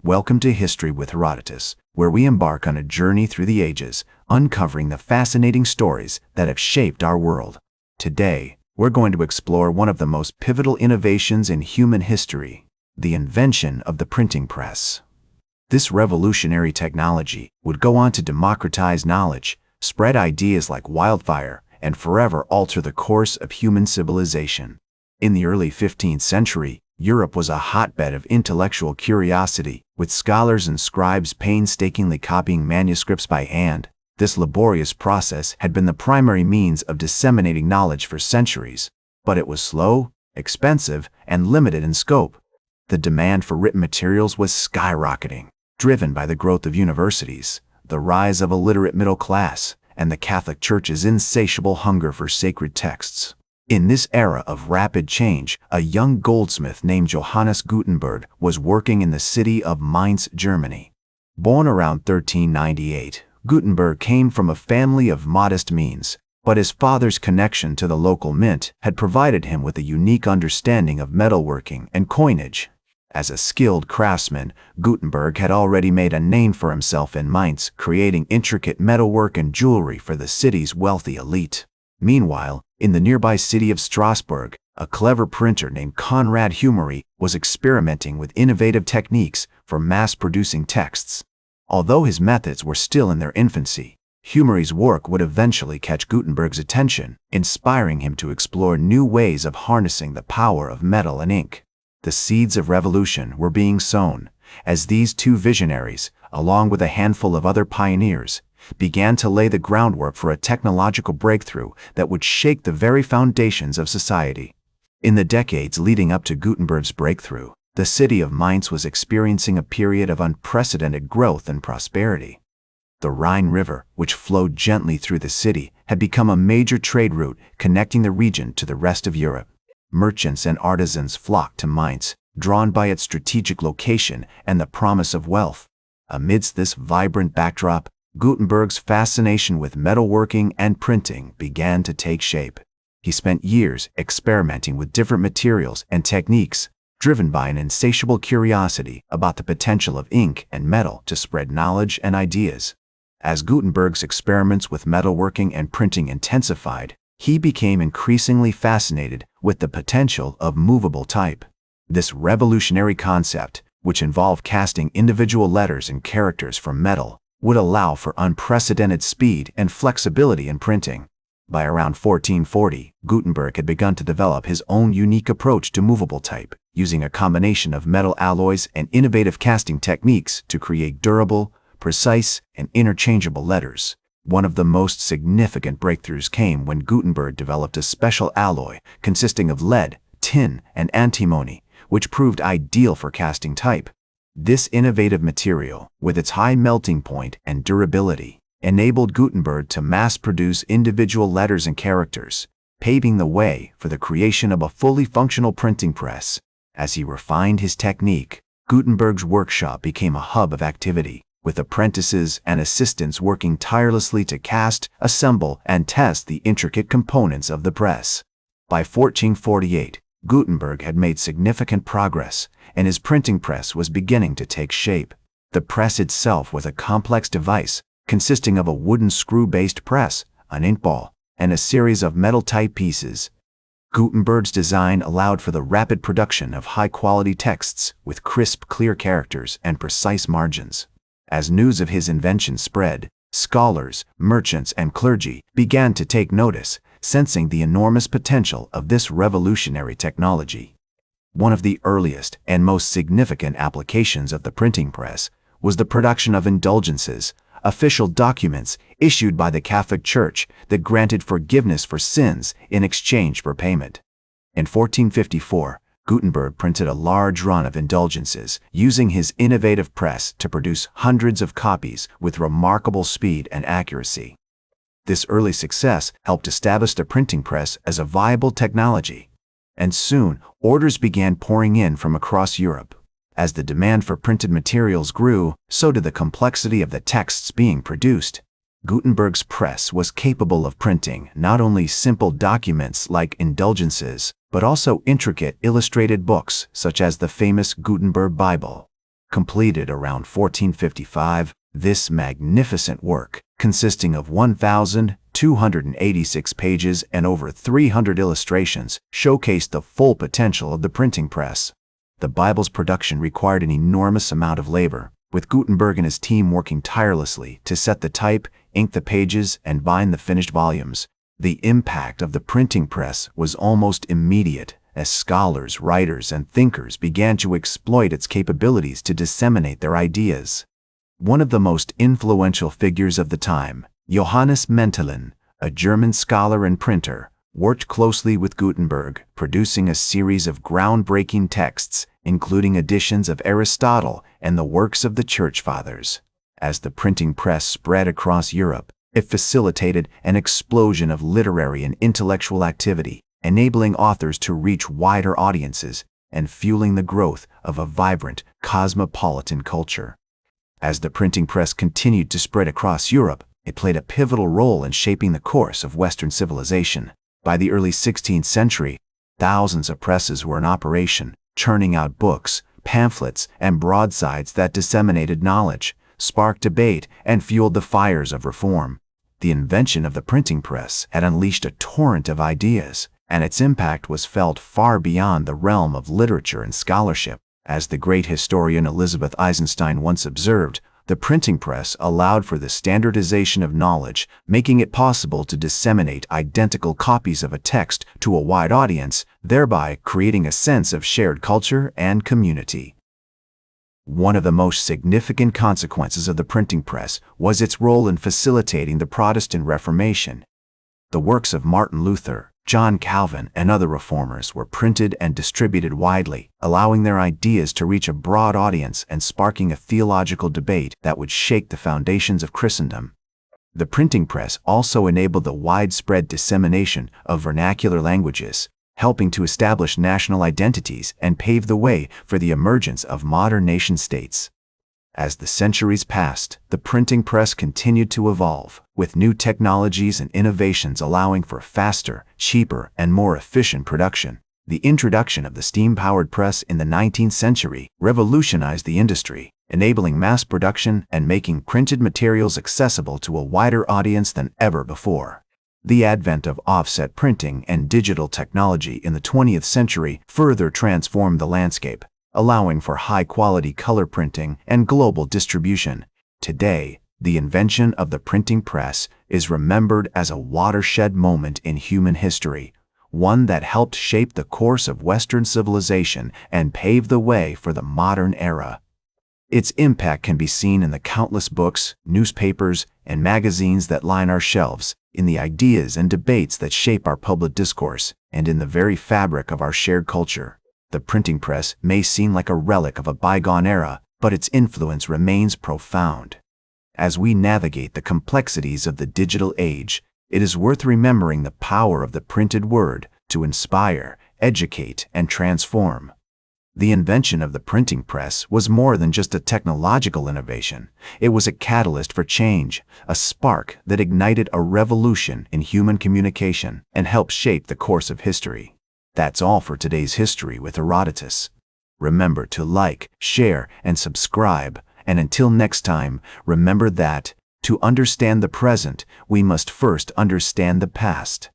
Welcome to History with Herodotus, where we embark on a journey through the ages, uncovering the fascinating stories that have shaped our world. Today, we're going to explore one of the most pivotal innovations in human history, the invention of the printing press. This revolutionary technology would go on to democratize knowledge, spread ideas like wildfire, and forever alter the course of human civilization. In the early 15th century, Europe was a hotbed of intellectual curiosity, with scholars and scribes painstakingly copying manuscripts by hand. This laborious process had been the primary means of disseminating knowledge for centuries, but it was slow, expensive, and limited in scope. The demand for written materials was skyrocketing, driven by the growth of universities, the rise of a literate middle class, and the Catholic Church's insatiable hunger for sacred texts. In this era of rapid change, a young goldsmith named Johannes Gutenberg was working in the city of Mainz, Germany. Born around 1398, Gutenberg came from a family of modest means, but his father's connection to the local mint had provided him with a unique understanding of metalworking and coinage. As a skilled craftsman, Gutenberg had already made a name for himself in Mainz, creating intricate metalwork and jewelry for the city's wealthy elite. Meanwhile, in the nearby city of Strasbourg, a clever printer named Konrad Humery was experimenting with innovative techniques for mass-producing texts. Although his methods were still in their infancy, Humery's work would eventually catch Gutenberg's attention, inspiring him to explore new ways of harnessing the power of metal and ink. The seeds of revolution were being sown, as these two visionaries, along with a handful of other pioneers, began to lay the groundwork for a technological breakthrough that would shake the very foundations of society. In the decades leading up to Gutenberg's breakthrough, the city of Mainz was experiencing a period of unprecedented growth and prosperity. The Rhine River, which flowed gently through the city, had become a major trade route connecting the region to the rest of Europe. Merchants and artisans flocked to Mainz, drawn by its strategic location and the promise of wealth. Amidst this vibrant backdrop, Gutenberg's fascination with metalworking and printing began to take shape. He spent years experimenting with different materials and techniques, driven by an insatiable curiosity about the potential of ink and metal to spread knowledge and ideas. As Gutenberg's experiments with metalworking and printing intensified, he became increasingly fascinated with the potential of movable type. This revolutionary concept, which involved casting individual letters and characters from metal, would allow for unprecedented speed and flexibility in printing. By around 1440, Gutenberg had begun to develop his own unique approach to movable type, using a combination of metal alloys and innovative casting techniques to create durable, precise, and interchangeable letters. One of the most significant breakthroughs came when Gutenberg developed a special alloy consisting of lead, tin, and antimony, which proved ideal for casting type. This innovative material, with its high melting point and durability, enabled Gutenberg to mass-produce individual letters and characters, paving the way for the creation of a fully functional printing press. As he refined his technique, Gutenberg's workshop became a hub of activity, with apprentices and assistants working tirelessly to cast, assemble, and test the intricate components of the press. By 1448, Gutenberg had made significant progress, and his printing press was beginning to take shape. The press itself was a complex device consisting of a wooden screw-based press, an inkball, and a series of metal type pieces. Gutenberg's design allowed for the rapid production of high-quality texts with crisp, clear characters and precise margins. As news of his invention spread, scholars, merchants, and clergy began to take notice, sensing the enormous potential of this revolutionary technology. One of the earliest and most significant applications of the printing press was the production of indulgences, official documents issued by the Catholic Church that granted forgiveness for sins in exchange for payment. In 1454, Gutenberg printed a large run of indulgences, using his innovative press to produce hundreds of copies with remarkable speed and accuracy. This early success helped establish the printing press as a viable technology, and soon orders began pouring in from across Europe. As the demand for printed materials grew, so did the complexity of the texts being produced. Gutenberg's press was capable of printing not only simple documents like indulgences, but also intricate illustrated books such as the famous Gutenberg Bible. Completed around 1455, this magnificent work, consisting of 1,286 pages and over 300 illustrations, showcased the full potential of the printing press. The Bible's production required an enormous amount of labor, with Gutenberg and his team working tirelessly to set the type, ink the pages, and bind the finished volumes. The impact of the printing press was almost immediate, as scholars, writers, and thinkers began to exploit its capabilities to disseminate their ideas. One of the most influential figures of the time, Johannes Mentelin, a German scholar and printer, worked closely with Gutenberg, producing a series of groundbreaking texts, including editions of Aristotle and the works of the Church Fathers. As the printing press spread across Europe, it facilitated an explosion of literary and intellectual activity, enabling authors to reach wider audiences and fueling the growth of a vibrant, cosmopolitan culture. As the printing press continued to spread across Europe, it played a pivotal role in shaping the course of Western civilization. By the early 16th century, thousands of presses were in operation, churning out books, pamphlets, and broadsides that disseminated knowledge, sparked debate, and fueled the fires of reform. The invention of the printing press had unleashed a torrent of ideas, and its impact was felt far beyond the realm of literature and scholarship. As the great historian Elizabeth Eisenstein once observed, the printing press allowed for the standardization of knowledge, making it possible to disseminate identical copies of a text to a wide audience, thereby creating a sense of shared culture and community. One of the most significant consequences of the printing press was its role in facilitating the Protestant Reformation. The works of Martin Luther, John Calvin, and other reformers were printed and distributed widely, allowing their ideas to reach a broad audience and sparking a theological debate that would shake the foundations of Christendom. The printing press also enabled the widespread dissemination of vernacular languages, helping to establish national identities and pave the way for the emergence of modern nation-states. As the centuries passed, the printing press continued to evolve, with new technologies and innovations allowing for faster, cheaper, and more efficient production. The introduction of the steam-powered press in the 19th century revolutionized the industry, enabling mass production and making printed materials accessible to a wider audience than ever before. The advent of offset printing and digital technology in the 20th century further transformed the landscape, allowing for high-quality color printing and global distribution. Today, the invention of the printing press is remembered as a watershed moment in human history, one that helped shape the course of Western civilization and pave the way for the modern era. Its impact can be seen in the countless books, newspapers, and magazines that line our shelves, in the ideas and debates that shape our public discourse, and in the very fabric of our shared culture. The printing press may seem like a relic of a bygone era, but its influence remains profound. As we navigate the complexities of the digital age, it is worth remembering the power of the printed word to inspire, educate, and transform. The invention of the printing press was more than just a technological innovation. It was a catalyst for change, a spark that ignited a revolution in human communication and helped shape the course of history. That's all for today's History with Herodotus. Remember to like, share, and subscribe. And until next time, remember that, to understand the present, we must first understand the past.